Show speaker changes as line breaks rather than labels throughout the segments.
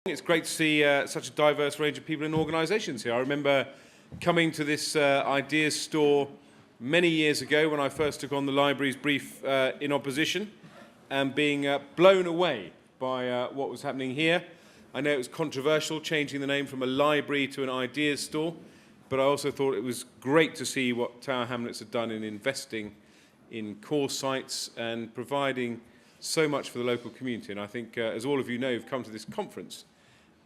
It's great to see such a diverse range of people and organisations here. I remember coming to this ideas store many years ago when I first took on the library's brief in opposition and being blown away by what was happening here. I know it was controversial, changing the name from a library to an ideas store, but I also thought it was great to see what Tower Hamlets had done in investing in core sites and providing so much for the local community. And I think, as all of you know, who've come to this conference,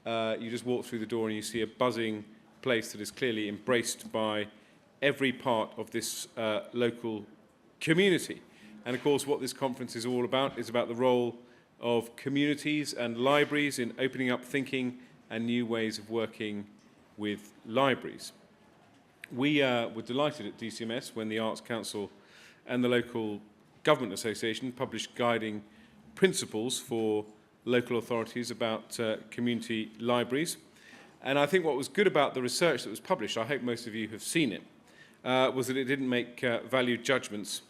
you just walk through the door and you see a buzzing place that is clearly embraced by every part of this local community. And of course, what this conference is all about is about the role of communities and libraries in opening up thinking and new ways of working with libraries. We were delighted at DCMS when the Arts Council and the Local Government Association published guiding principles for local authorities about community libraries. And I think what was good about the research that was published, I hope most of you have seen it, was that it didn't make value judgments.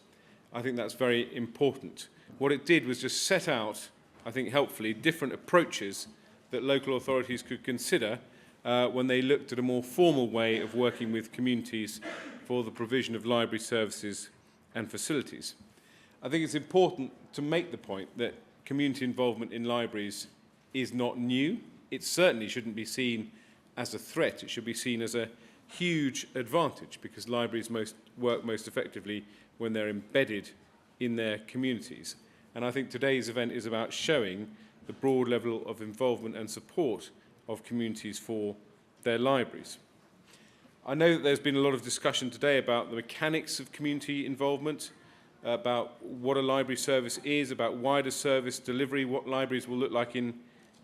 I think that's very important. What it did was just set out, I think helpfully, different approaches that local authorities could consider when they looked at a more formal way of working with communities for the provision of library services and facilities. I think it's important to make the point that community involvement in libraries is not new. It certainly shouldn't be seen as a threat. It should be seen as a huge advantage because libraries work most effectively when they're embedded in their communities. And I think today's event is about showing the broad level of involvement and support of communities for their libraries. I know that there's been a lot of discussion today about the mechanics of community involvement, about what a library service is, about wider service delivery, what libraries will look like in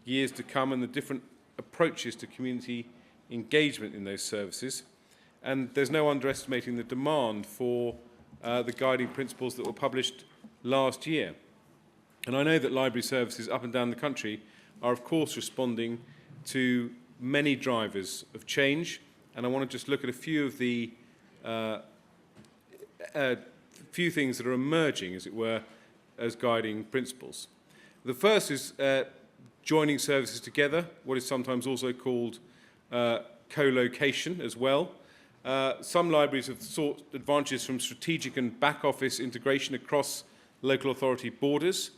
years to come, and the different approaches to community engagement in those services. And there's no underestimating the demand for the guiding principles that were published last year. And I know that library services up and down the country are, of course, responding to many drivers of change. And I want to just look at a few of the few things that are emerging, as it were, as guiding principles. The first is joining services together, what is sometimes also called co-location as well. Some libraries have sought advantages from strategic and back-office integration across local authority borders.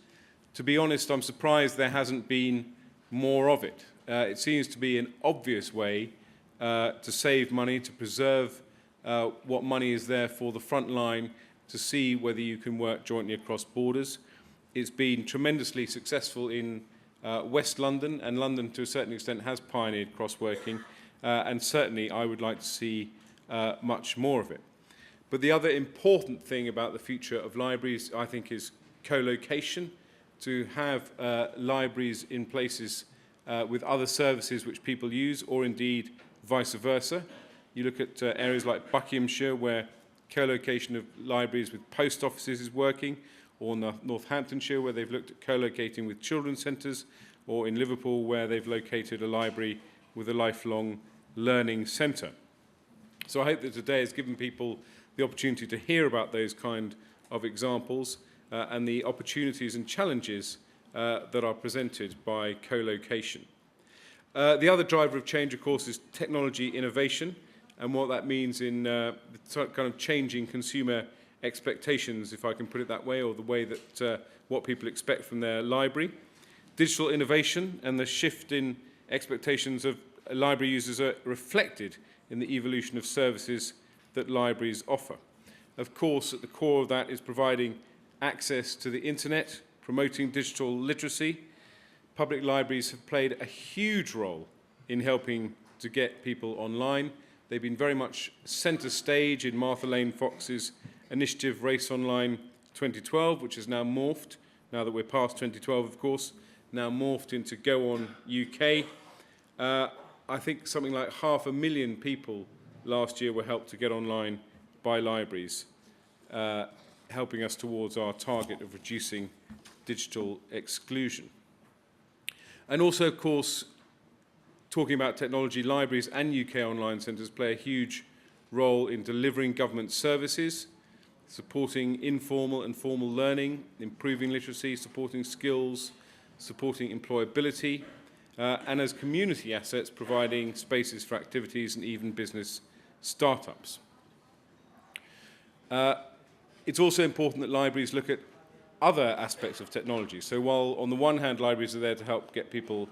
To be honest, I'm surprised there hasn't been more of it. It seems to be an obvious way to save money, to preserve what money is there for the front line, to see whether you can work jointly across borders. It's been tremendously successful in West London, and London to a certain extent has pioneered cross-working, and certainly I would like to see much more of it. But the other important thing about the future of libraries, I think, is co-location, to have libraries in places with other services which people use, or indeed vice versa. You look at areas like Buckinghamshire, where co-location of libraries with post offices is working, or Northamptonshire, where they've looked at co-locating with children's centres, or in Liverpool, where they've located a library with a lifelong learning centre. So I hope that today has given people the opportunity to hear about those kind of examples and the opportunities and challenges that are presented by co-location. The other driver of change, of course, is technology innovation, and what that means in the kind of changing consumer expectations, if I can put it that way, or the way that what people expect from their library. Digital innovation and the shift in expectations of library users are reflected in the evolution of services that libraries offer. Of course, at the core of that is providing access to the internet, promoting digital literacy. Public libraries have played a huge role in helping to get people online. They've been very much centre stage in Martha Lane Fox's initiative Race Online 2012, which has now morphed, now that we're past 2012 of course, now morphed into Go On UK. I think something like 500,000 people last year were helped to get online by libraries, helping us towards our target of reducing digital exclusion. And also, of course, talking about technology, libraries and UK online centres play a huge role in delivering government services, supporting informal and formal learning, improving literacy, supporting skills, supporting employability. and as community assets providing spaces for activities and even business startups. It's also important that libraries look at other aspects of technology. So while on the one hand libraries are there to help get people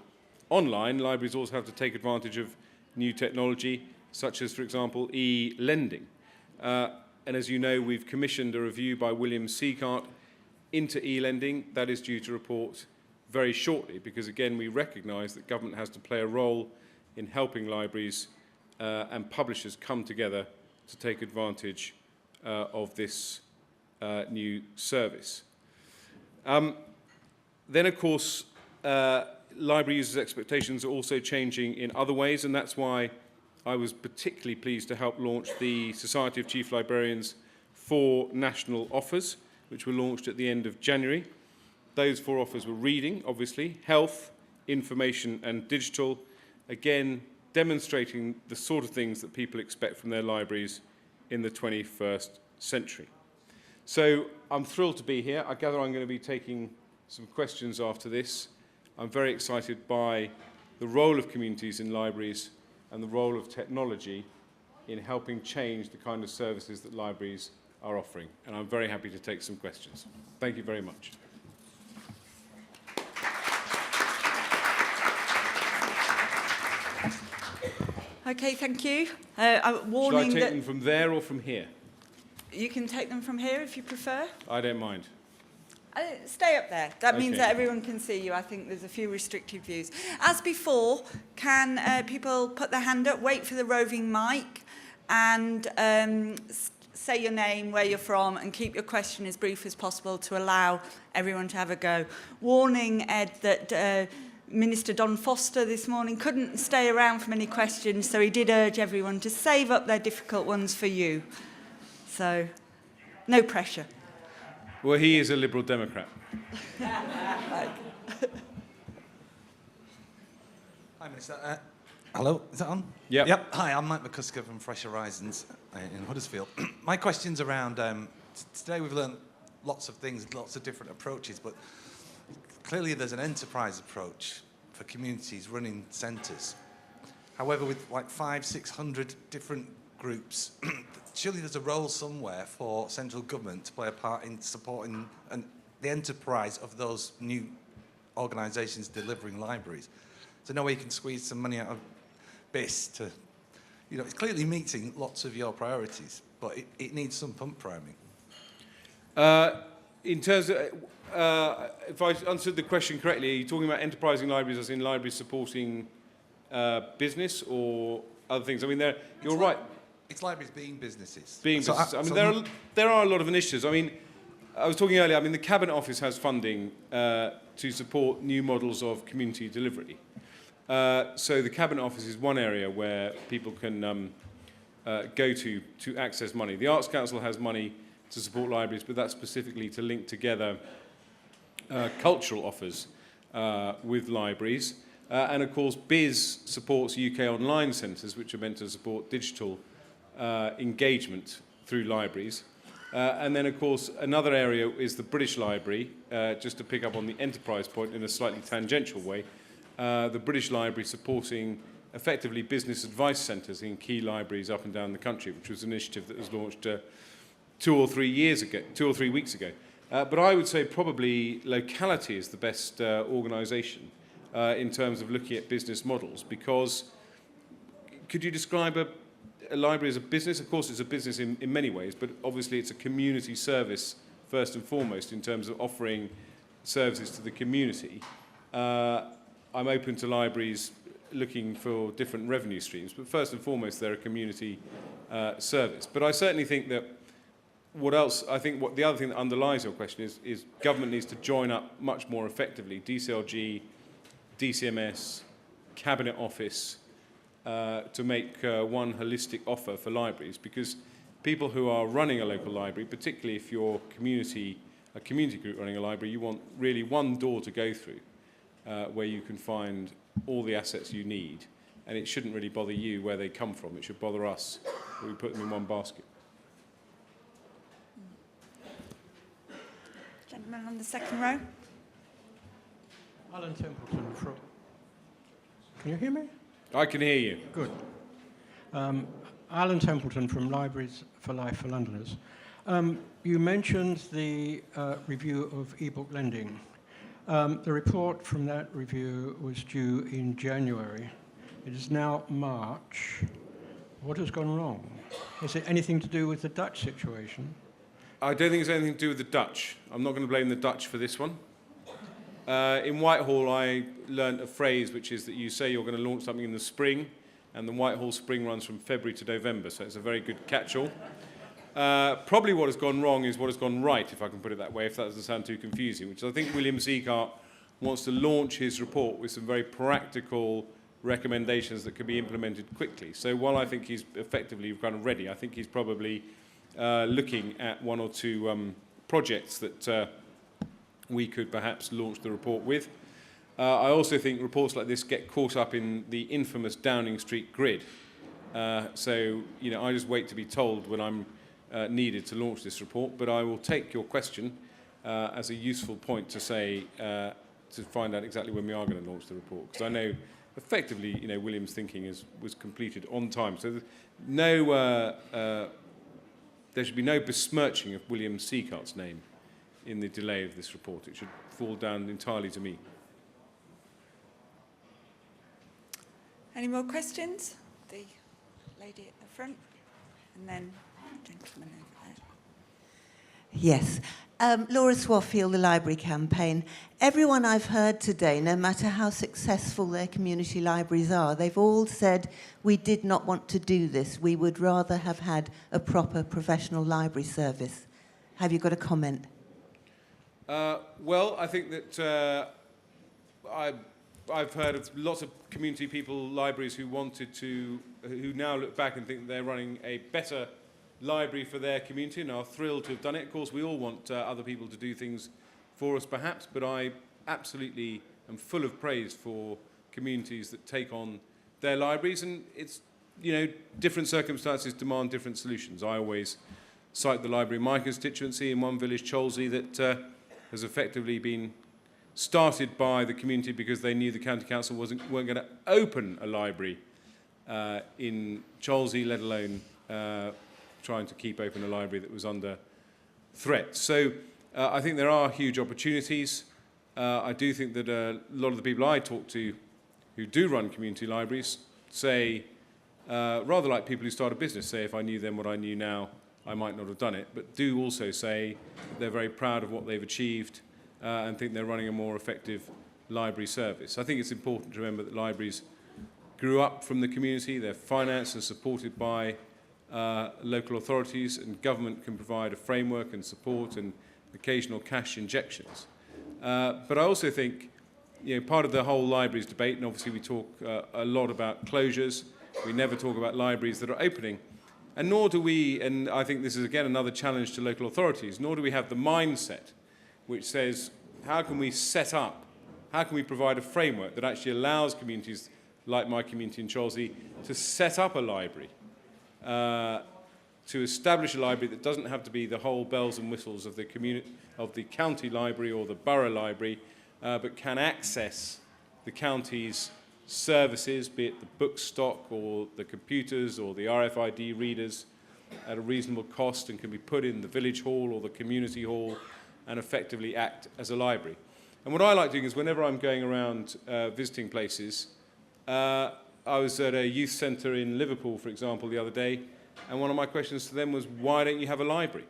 online, libraries also have to take advantage of new technology, such as, for example, e-lending. And as you know, we've commissioned a review by William Seacart into e-lending. That is due to report very shortly, because again, we recognise that government has to play a role in helping libraries and publishers come together to take advantage of this new service. Then, of course, library users' expectations are also changing in other ways, and that's why I was particularly pleased to help launch the Society of Chief Librarians 4 national offers, which were launched at the end of January. Those 4 offers were reading, obviously, health, information and digital, again demonstrating the sort of things that people expect from their libraries in the 21st century. So I'm thrilled to be here. I gather I'm going to be taking some questions after this. I'm very excited by the role of communities in libraries and the role of technology in helping change the kind of services that libraries are offering. And I'm very happy to take some questions. Thank you very much.
Okay, thank you.
Should I take them from there or from here?
You can take them from here if you prefer.
I don't mind.
Stay up there. That means
Okay.
that everyone can see you. I think there's a few restricted views. As before, can people put their hand up, wait for the roving mic, and say your name, where you're from, and keep your question as brief as possible to allow everyone to have a go. Warning, Ed, that Minister Don Foster this morning couldn't stay around for many questions, so he did urge everyone to save up their difficult ones for you. So, no pressure.
Well, he is a Liberal Democrat.
Hi, Minister. Hello, is that on?
Yep.
Yep. Hi, I'm Mike McCusker from Fresh Horizons in Huddersfield. My question's around, today we've learned lots of things, lots of different approaches, but clearly there's an enterprise approach for communities running centres. However, with like 500-600 different groups, surely there's a role somewhere for central government to play a part in supporting the enterprise of those new organisations delivering libraries. So no way you can squeeze some money out of BIS to, you know, it's clearly meeting lots of your priorities, but it needs some pump priming.
In terms of, if I answered the question correctly, are you talking about enterprising libraries as in libraries supporting business or other things? I mean, you're right.
It's libraries being businesses.
I mean, there are a lot of initiatives. I mean, I was talking earlier, I mean, the Cabinet Office has funding to support new models of community delivery. So the Cabinet Office is one area where people can go to access money. The Arts Council has money to support libraries, but that's specifically to link together cultural offers with libraries. And of course, BIS supports UK online centres, which are meant to support digital engagement through libraries. And then, of course, another area is the British Library, just to pick up on the enterprise point in a slightly tangential way. The British Library supporting effectively business advice centres in key libraries up and down the country, which was an initiative that was launched 2 or 3 weeks ago. But I would say probably Locality is the best organisation in terms of looking at business models, because could you describe a library as a business? Of course, it's a business in many ways, but obviously it's a community service first and foremost in terms of offering services to the community. I'm open to libraries looking for different revenue streams, but first and foremost, they're a community service. But I certainly think that what the other thing that underlies your question is government needs to join up much more effectively, DCLG, DCMS, Cabinet Office, to make one holistic offer for libraries, because people who are running a local library, particularly if you're a community group running a library, you want really one door to go through where you can find all the assets you need, and it shouldn't really bother you where they come from. It should bother us that we put them in one basket.
Gentleman on the second row.
Alan Templeton Can you hear me?
I can hear you.
Good. Alan Templeton from Libraries for Life for Londoners. You mentioned the review of e-book lending. The report from that review was due in January. It is now March. What has gone wrong? Is it anything to do with the Dutch situation?
I don't think it's anything to do with the Dutch. I'm not going to blame the Dutch for this one. In Whitehall, I learnt a phrase which is that you say you're going to launch something in the spring, and the Whitehall spring runs from February to November, so it's a very good catch-all. Probably what has gone wrong is what has gone right, if I can put it that way, if that doesn't sound too confusing, which I think William Sieghart wants to launch his report with some very practical recommendations that can be implemented quickly. So while I think he's effectively kind of ready, I think he's probably looking at one or two projects that we could perhaps launch the report with. I also think reports like this get caught up in the infamous Downing Street grid. So, you know, I just wait to be told when I'm needed to launch this report, but I will take your question as a useful point to say, to find out exactly when we are going to launch the report, because I know effectively, you know, William's thinking was completed on time. So no, there should be no besmirching of William Sieghart's name in the delay of this report. It should fall down entirely to me.
Any more questions? The lady at the front, and then the gentleman over there.
Yes. Laura Swaffield, the Library Campaign. Everyone I've heard today, no matter how successful their community libraries are, they've all said, we did not want to do this. We would rather have had a proper professional library service. Have you got a comment?
Well, I think that I've heard of lots of community people, libraries who who now look back and think they're running a better library for their community and are thrilled to have done it. Of course, we all want other people to do things for us, perhaps, but I absolutely am full of praise for communities that take on their libraries, and it's, you know, different circumstances demand different solutions. I always cite the library in my constituency in one village, Cholsey, that has effectively been started by the community because they knew the county council weren't going to open a library in Cholsey, let alone trying to keep open a library that was under threat. So I think there are huge opportunities. I do think that a lot of the people I talk to who do run community libraries say, rather like people who start a business, say if I knew then what I knew now, I might not have done it, but do also say they're very proud of what they've achieved and think they're running a more effective library service. I think it's important to remember that libraries grew up from the community, they're financed and supported by local authorities, and government can provide a framework and support and occasional cash injections. But I also think, you know, part of the whole libraries debate, and obviously we talk a lot about closures, we never talk about libraries that are opening. And nor do we, and I think this is again another challenge to local authorities, nor do we have the mindset which says, how can we set up, how can we provide a framework that actually allows communities like my community in Cholsey to set up a library, to establish a library that doesn't have to be the whole bells and whistles of the county library or the borough library, but can access the county's services, be it the book stock or the computers or the RFID readers, at a reasonable cost, and can be put in the village hall or the community hall and effectively act as a library. And what I like doing is whenever I'm going around visiting places, I was at a youth centre in Liverpool, for example, the other day, and one of my questions to them was, why don't you have a library?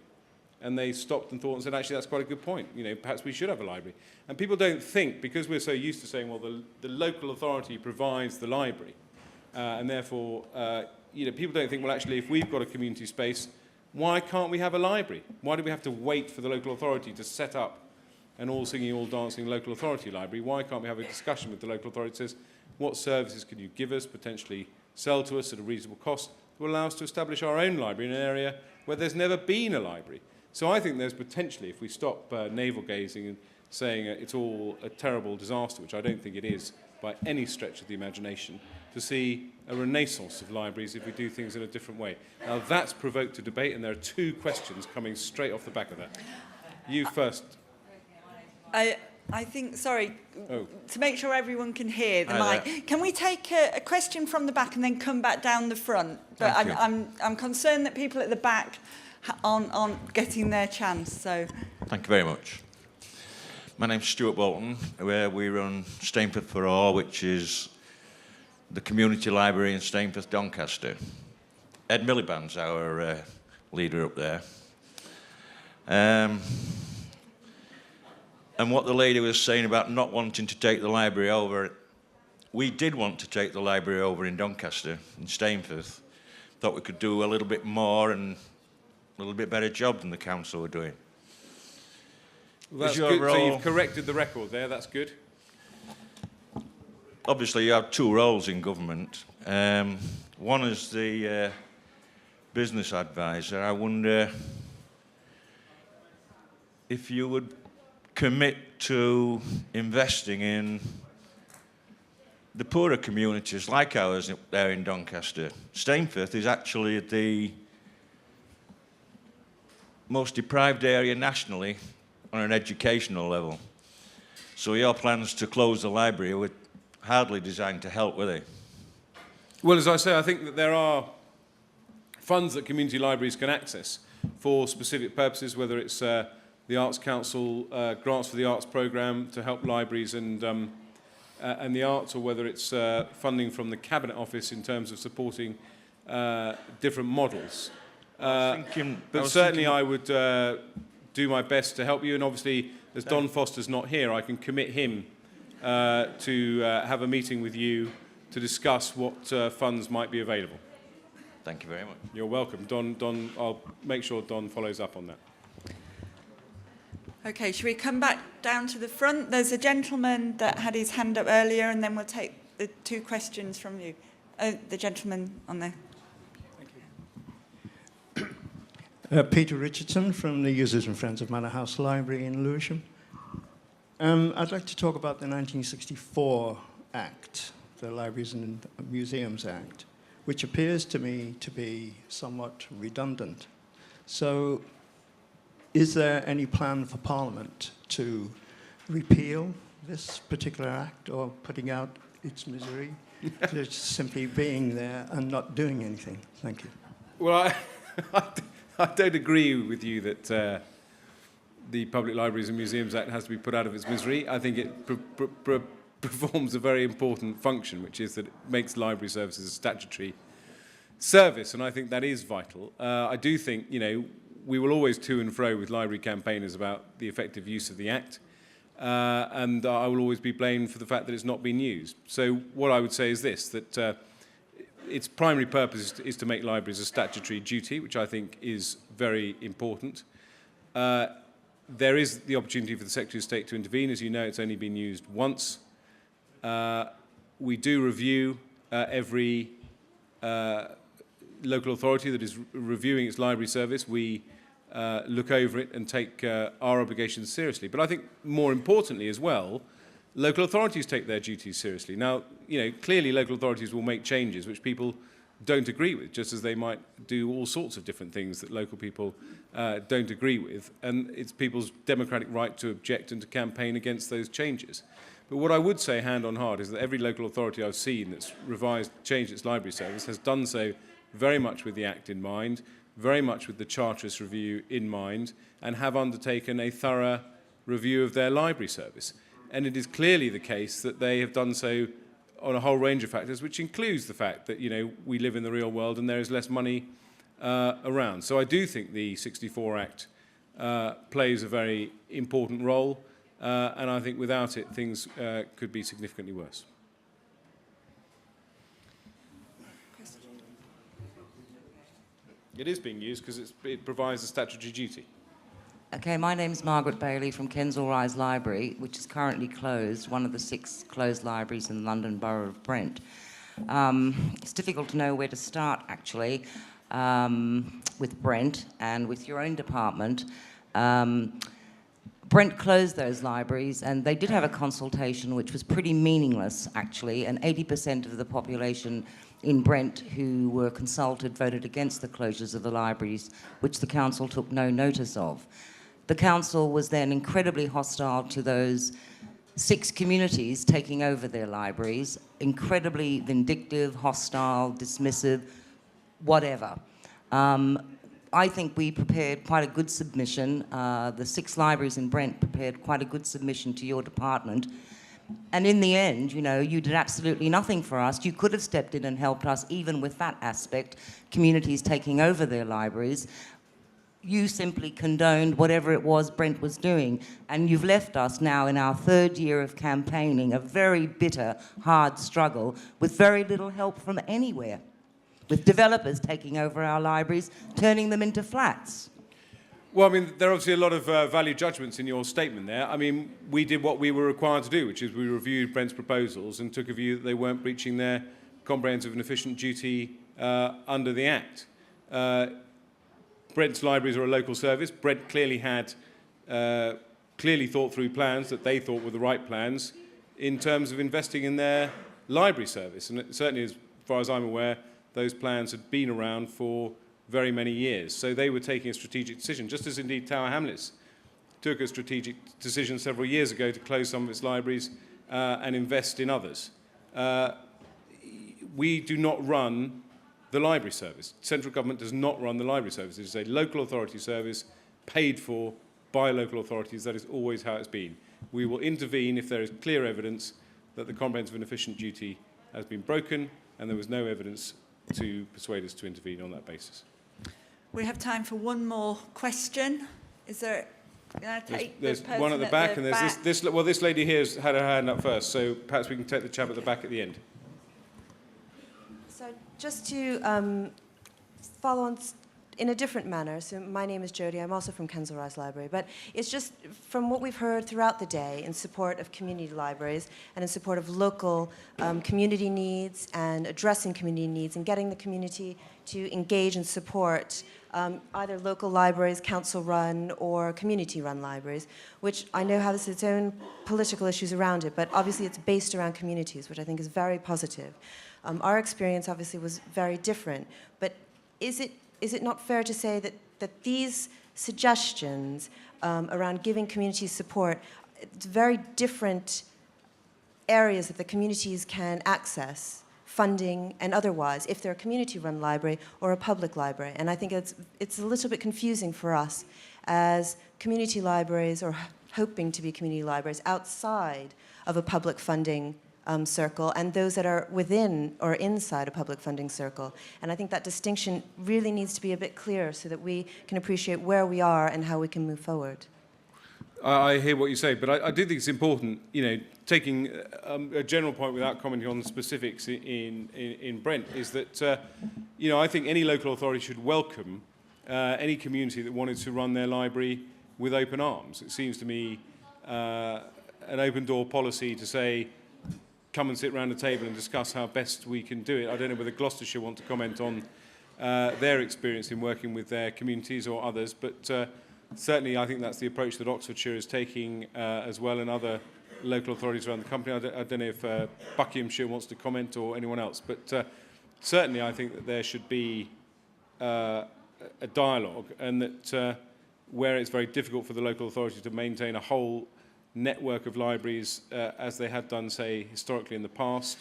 And they stopped and thought and said, actually, that's quite a good point. You know, perhaps we should have a library. And people don't think, because we're so used to saying, well, the local authority provides the library, and therefore, you know, people don't think, well, actually, if we've got a community space, why can't we have a library? Why do we have to wait for the local authority to set up an all-singing, all-dancing local authority library? Why can't we have a discussion with the local authority that says, what services can you give us, potentially sell to us at a reasonable cost, to allow us to establish our own library in an area where there's never been a library? So I think there's potentially, if we stop navel-gazing and saying it's all a terrible disaster, which I don't think it is by any stretch of the imagination, to see a renaissance of libraries if we do things in a different way. Now that's provoked a debate, and there are two questions coming straight off the back of that. You first.
I think, sorry,
Oh.
to make sure everyone can hear the
Hi
mic,
there.
can we take a question from the back and then come back down the front? But
Thank you.
I'm concerned that people at the back aren't getting their chance, so...
Thank you very much. My name's Stuart Bolton, where we run Stainforth for All, which is the community library in Stainforth, Doncaster. Ed Miliband's our leader up there. And what the lady was saying about not wanting to take the library over, we did want to take the library over in Doncaster, in Stainforth. Thought we could do a little bit more and a little bit better job than the council were doing.
Well, that's
Is your
good. So
role-
you've corrected the record there. That's good.
Obviously, you have two roles in government. One is the business advisor. I wonder if you would commit to investing in the poorer communities like ours up there in Doncaster. Stainforth is actually the most deprived area nationally on an educational level. So your plans to close the library were hardly designed to help, were they?
Well, as I say, I think that there are funds that community libraries can access for specific purposes, whether it's the Arts Council grants for the arts programme to help libraries and the arts, or whether it's funding from the Cabinet Office in terms of supporting different models. But certainly I would do my best to help you, and obviously, as Don Foster's not here, I can commit him to have a meeting with you to discuss what funds might be available.
Thank you very much.
You're welcome. Don, I'll make sure Don follows up on that.
Okay, should we come back down to the front? There's a gentleman that had his hand up earlier, and then we'll take the two questions from you. The gentleman on there.
Peter Richardson from the Users and Friends of Manor House Library in Lewisham. I'd like to talk about the 1964 Act, the Libraries and Museums Act, which appears to me to be somewhat redundant. So is there any plan for Parliament to repeal this particular act, or putting out its misery, just simply being there and not doing anything? Thank you.
Well, I don't agree with you that the Public Libraries and Museums Act has to be put out of its misery. I think it performs a very important function, which is that it makes library services a statutory service, and I think that is vital. I do think, we will always to and fro with library campaigners about the effective use of the Act, and I will always be blamed for the fact that it's not been used. So what I would say is this, that its primary purpose is to make libraries a statutory duty, which I think is very important. There is the opportunity for the Secretary of State to intervene. As you know, it's only been used once. We do review every local authority that is reviewing its library service. We look over it and take our obligations seriously. But I think more importantly as well, local authorities take their duties seriously. Now, clearly local authorities will make changes which people don't agree with, just as they might do all sorts of different things that local people don't agree with. And it's people's democratic right to object and to campaign against those changes. But what I would say, hand on heart, is that every local authority I've seen that's changed its library service has done so very much with the Act in mind, very much with the Charterist review in mind, and have undertaken a thorough review of their library service. And it is clearly the case that they have done so on a whole range of factors, which includes the fact that, we live in the real world and there is less money around. So I do think the 64 Act plays a very important role, and I think without it, things could be significantly worse. It is being used because it provides a statutory duty.
Okay, my name's Margaret Bailey from Kensal Rise Library, which is currently closed, one of the 6 closed libraries in the London Borough of Brent. It's difficult to know where to start, actually, with Brent and with your own department. Brent closed those libraries, and they did have a consultation which was pretty meaningless, actually, and 80% of the population in Brent who were consulted voted against the closures of the libraries, which the council took no notice of. The council was then incredibly hostile to those 6 communities taking over their libraries, incredibly vindictive, hostile, dismissive, whatever. I think we prepared quite a good submission. The 6 libraries in Brent prepared quite a good submission to your department. And in the end, you know, you did absolutely nothing for us. You could have stepped in and helped us even with that aspect, communities taking over their libraries. You simply condoned whatever it was Brent was doing. And you've left us now in our 3rd year of campaigning, a very bitter, hard struggle with very little help from anywhere, with developers taking over our libraries, turning them into flats.
Well, I mean, there are obviously a lot of value judgments in your statement there. I mean, we did what we were required to do, which is we reviewed Brent's proposals and took a view that they weren't breaching their comprehensive and efficient duty under the Act. Brent's libraries are a local service. Brent clearly had clearly thought through plans that they thought were the right plans in terms of investing in their library service. And it certainly, as far as I'm aware, those plans had been around for very many years. So they were taking a strategic decision, just as indeed Tower Hamlets took a strategic decision several years ago to close some of its libraries and invest in others. We do not run the library service. Central government does not run the library service. It is a local authority service paid for by local authorities. That is always how it's been. We will intervene if there is clear evidence that the comprehensive and efficient duty has been broken, and there was no evidence to persuade us to intervene on that basis.
We have time for one more question. Is there...
There's one at the back, and there's this lady here has had her hand up first, so perhaps we can take the chap at the back at the end.
So just to follow on in a different manner, so my name is Jodie, I'm also from Kensal Rise Library, but it's just from what we've heard throughout the day in support of community libraries and in support of local community needs and addressing community needs and getting the community to engage and support either local libraries, council-run, or community-run libraries, which I know has its own political issues around it, but obviously it's based around communities, which I think is very positive. Our experience obviously was very different, but is it not fair to say that these suggestions around giving communities support, it's very different areas that the communities can access funding and otherwise, if they're a community-run library or a public library. And I think it's a little bit confusing for us as community libraries, or hoping to be community libraries, outside of a public funding circle, and those that are within or inside a public funding circle. And I think that distinction really needs to be a bit clearer so that we can appreciate where we are and how we can move forward.
I hear what you say, but I do think it's important, you know, taking a general point without commenting on the specifics in Brent, is that, you know, I think any local authority should welcome any community that wanted to run their library with open arms. It seems to me an open door policy to say, come and sit around the table and discuss how best we can do it. I don't know whether Gloucestershire want to comment on their experience in working with their communities or others, but certainly I think that's the approach that Oxfordshire is taking as well, and other local authorities around the country. I don't know if Buckinghamshire wants to comment or anyone else, but certainly I think that there should be a dialogue, and that where it's very difficult for the local authority to maintain a whole network of libraries as they had done, say, historically in the past,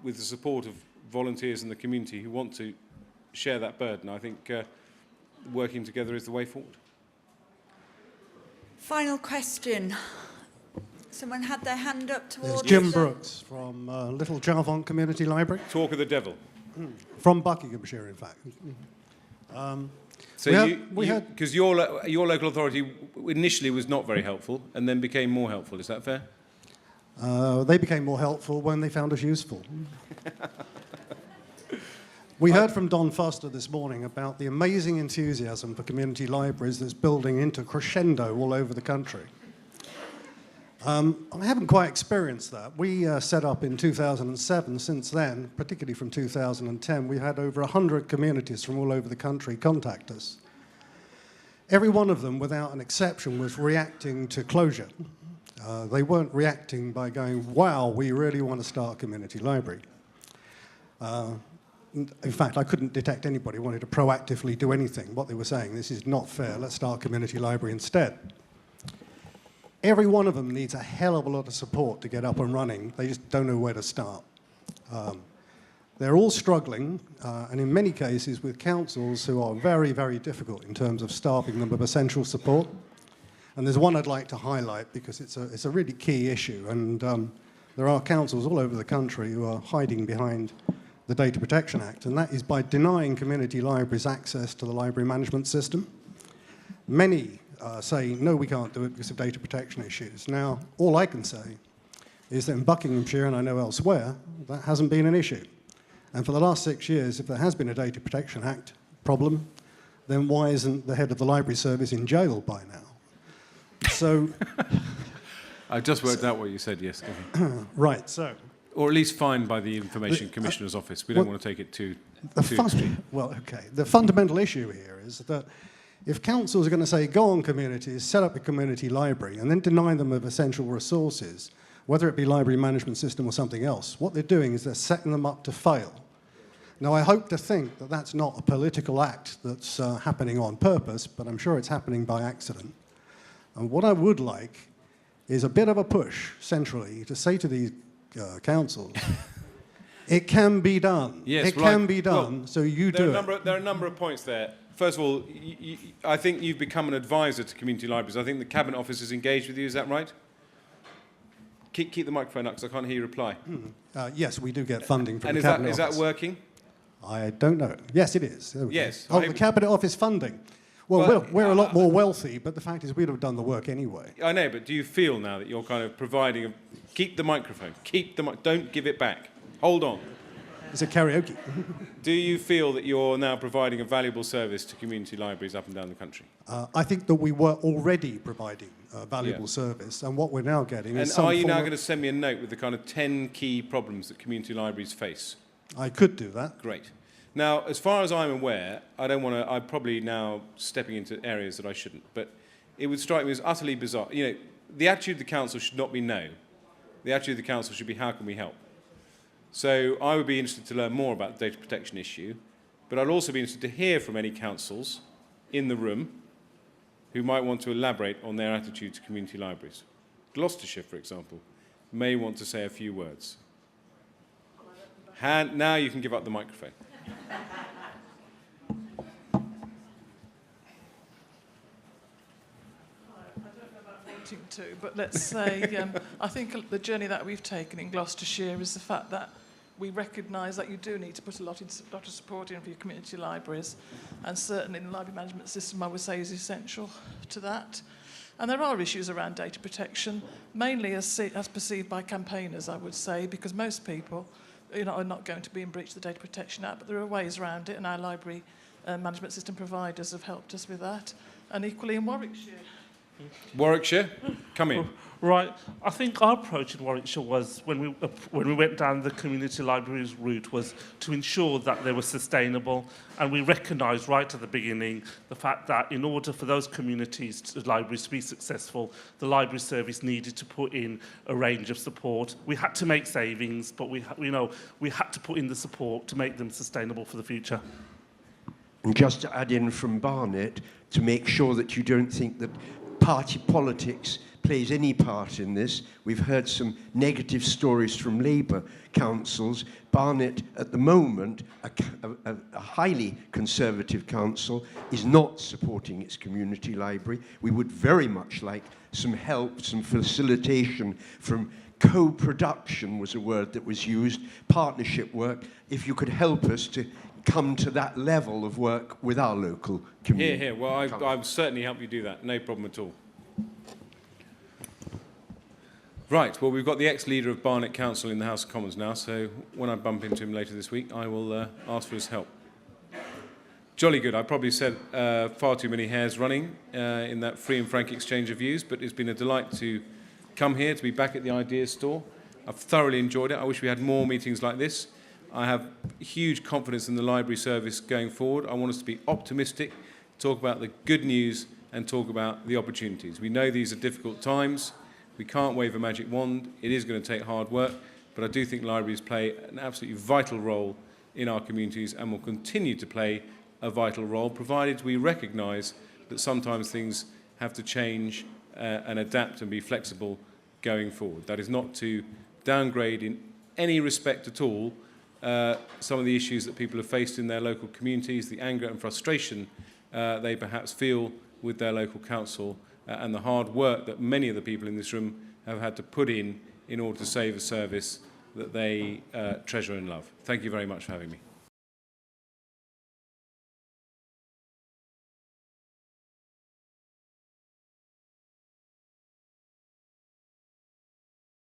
with the support of volunteers in the community who want to share that burden, I think working together is the way forward.
Final question. Someone had their hand up towards...
Jim Brooks from Little Jarvon Community Library.
Talk of the devil.
From Buckinghamshire, in fact.
So because your local authority initially was not very helpful and then became more helpful, is that fair?
They became more helpful when they found us useful. We heard from Don Foster this morning about the amazing enthusiasm for community libraries that's building into crescendo all over the country. I haven't quite experienced that. We set up in 2007. Since then, particularly from 2010, we had over 100 communities from all over the country contact us. Every one of them, without an exception, was reacting to closure. They weren't reacting by going, wow, we really want to start a community library. In fact, I couldn't detect anybody who wanted to proactively do anything. What they were saying, this is not fair, let's start a community library instead. Every one of them needs a hell of a lot of support to get up and running. They just don't know where to start. They're all struggling, and in many cases with councils who are very, very difficult in terms of staffing them with essential support. And there's one I'd like to highlight because it's a really key issue, and there are councils all over the country who are hiding behind the Data Protection Act, and that is by denying community libraries access to the library management system. Many say, no, we can't do it because of data protection issues. Now, all I can say is that in Buckinghamshire, and I know elsewhere, that hasn't been an issue. And for the last 6 years, if there has been a Data Protection Act problem, then why isn't the head of the library service in jail by now? So...
I just worked out what you said, yes.
Right, so...
Or at least fined by the Information Commissioner's Office. We don't want to take it too extreme.
Well, okay. The fundamental issue here is that if councils are going to say, go on communities, set up a community library, and then deny them of essential resources, whether it be library management system or something else, what they're doing is they're setting them up to fail. Now, I hope to think that that's not a political act that's happening on purpose, but I'm sure it's happening by accident. And what I would like is a bit of a push centrally to say to these councils, it can be done.
Yes,
it can be done, so you do it.
There are a number of points there. First of all, I think you've become an advisor to community libraries. I think the Cabinet Office is engaged with you, is that right? Keep the microphone up because I can't hear you reply.
Yes, we do get funding from
and
the Cabinet
Office. And is that working?
I don't know. Yes, it is.
Yes.
Oh, the Cabinet Office funding. Well, we're a lot more wealthy, but the fact is we'd have done the work anyway.
I know, but do you feel now that you're kind of providing... Keep the microphone. Don't give it back. Hold on.
It's a karaoke.
Do you feel that you're now providing a valuable service to community libraries up and down the country?
I think that we were already providing a valuable service, and what we're now getting is some
And are you now
form
going to send me a note with the kind of 10 key problems that community libraries face?
I could do that.
Great. Now, as far as I'm aware, I'm probably now stepping into areas that I shouldn't, but it would strike me as utterly bizarre. You know, the attitude of the council should not be no. The attitude of the council should be how can we help? So I would be interested to learn more about the data protection issue, but I'd also be interested to hear from any councils in the room who might want to elaborate on their attitude to community libraries. Gloucestershire, for example, may want to say a few words. Now you can give up the microphone.
To, but let's say, I think the journey that we've taken in Gloucestershire is the fact that we recognise that you do need to put a lot of support in for your community libraries, and certainly the library management system, I would say, is essential to that. And there are issues around data protection, mainly as perceived by campaigners, I would say, because most people are not going to be in breach of the Data Protection Act, but there are ways around it, and our library management system providers have helped us with that, and equally in Warwickshire.
Warwickshire, come in.
Right. I think our approach in Warwickshire was, when we went down the community libraries route, was to ensure that they were sustainable. And we recognised right at the beginning the fact that in order for those libraries to be successful, the library service needed to put in a range of support. We had to make savings, but we had to put in the support to make them sustainable for the future.
And just to add in from Barnet, to make sure that you don't think that party politics plays any part in this. We've heard some negative stories from Labour councils. Barnet, at the moment, a highly conservative council, is not supporting its community library. We would very much like some help, some facilitation from co-production was a word that was used, partnership work. If you could help us to come to that level of work with our local community.
Here. Well, I'll certainly help you do that. No problem at all. Right. Well, we've got the ex-leader of Barnet Council in the House of Commons now, so when I bump into him later this week, I will ask for his help. Jolly good. I probably said far too many hairs running in that free and frank exchange of views, but it's been a delight to come here, to be back at the Ideas Store. I've thoroughly enjoyed it. I wish we had more meetings like this. I have huge confidence in the library service going forward. I want us to be optimistic, talk about the good news and talk about the opportunities. We know these are difficult times. We can't wave a magic wand. It is going to take hard work, but I do think libraries play an absolutely vital role in our communities and will continue to play a vital role, provided we recognise that sometimes things have to change and adapt and be flexible going forward. That is not to downgrade in any respect at all some of the issues that people have faced in their local communities, the anger and frustration they perhaps feel with their local council, and the hard work that many of the people in this room have had to put in order to save a service that they treasure and love. Thank you very much for having me.